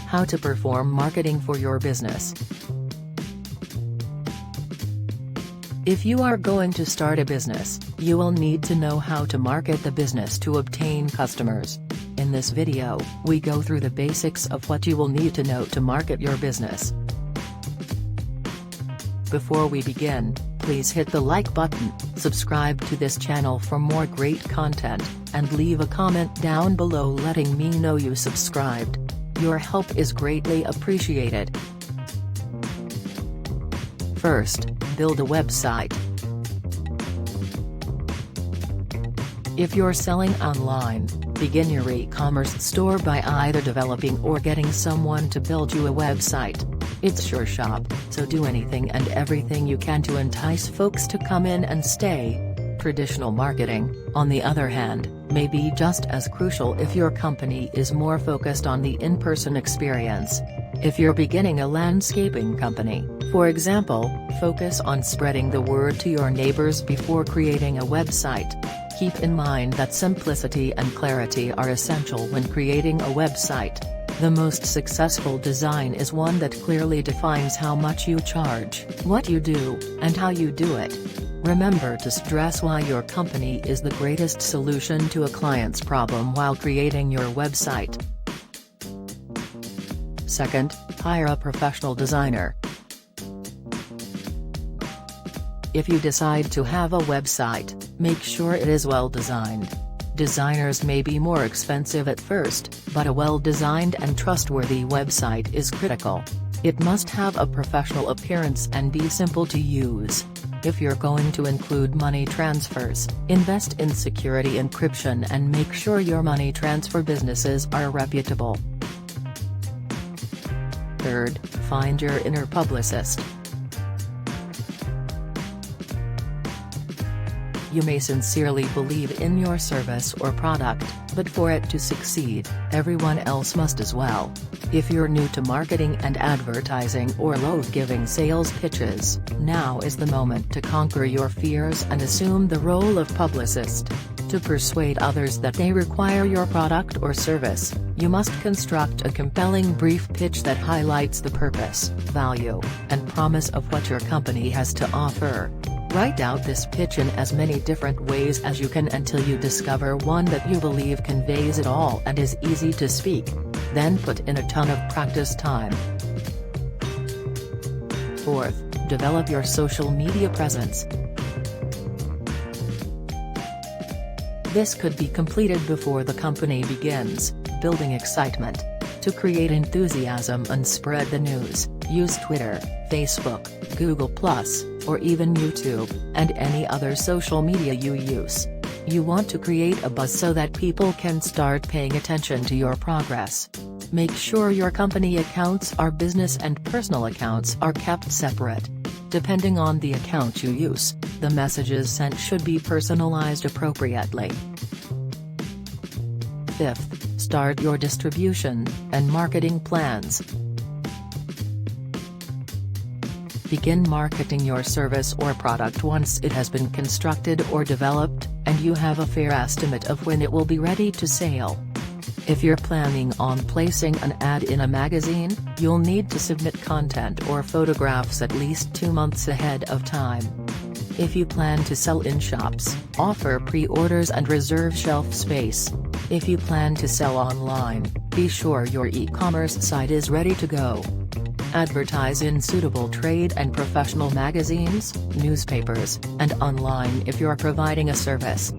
How to perform marketing for your business. If you are going to start a business, you will need to know how to market the business to obtain customers. In this video, we go through the basics of what you will need to know to market your business. Before we begin, please hit the like button, subscribe to this channel for more great content, and leave a comment down below letting me know you subscribed. Your help is greatly appreciated. First, build a website. If you're selling online, begin your e-commerce store by either developing or getting someone to build you a website. It's your shop, so do anything and everything you can to entice folks to come in and stay. Traditional marketing, on the other hand, may be just as crucial if your company is more focused on the in-person experience. If you're beginning a landscaping company, for example, focus on spreading the word to your neighbors before creating a website. Keep in mind that simplicity and clarity are essential when creating a website. The most successful design is one that clearly defines how much you charge, what you do, and how you do it. Remember to stress why your company is the greatest solution to a client's problem while creating your website. Second, hire a professional designer. If you decide to have a website, make sure it is well designed. Designers may be more expensive at first, but a well-designed and trustworthy website is critical. It must have a professional appearance and be simple to use. If you're going to include money transfers, invest in security encryption and make sure your money transfer businesses are reputable. Third, find your inner publicist. You may sincerely believe in your service or product, but for it to succeed, everyone else must as well. If you're new to marketing and advertising or loathe giving sales pitches, now is the moment to conquer your fears and assume the role of publicist. To persuade others that they require your product or service, you must construct a compelling brief pitch that highlights the purpose, value, and promise of what your company has to offer. Write out this pitch in as many different ways as you can until you discover one that you believe conveys it all and is easy to speak. Then put in a ton of practice time. Fourth, develop your social media presence. This could be completed before the company begins, building excitement. To create enthusiasm and spread the news, use Twitter, Facebook, Google+, or even YouTube, and any other social media you use. You want to create a buzz so that people can start paying attention to your progress. Make sure your company accounts are business and personal accounts are kept separate. Depending on the account you use, the messages sent should be personalized appropriately. Fifth, start your distribution and marketing plans. Begin marketing your service or product once it has been constructed or developed, and you have a fair estimate of when it will be ready to sell. If you're planning on placing an ad in a magazine, you'll need to submit content or photographs at least 2 months ahead of time. If you plan to sell in shops, offer pre-orders and reserve shelf space. If you plan to sell online, be sure your e-commerce site is ready to go. Advertise in suitable trade and professional magazines, newspapers, and online if you're providing a service.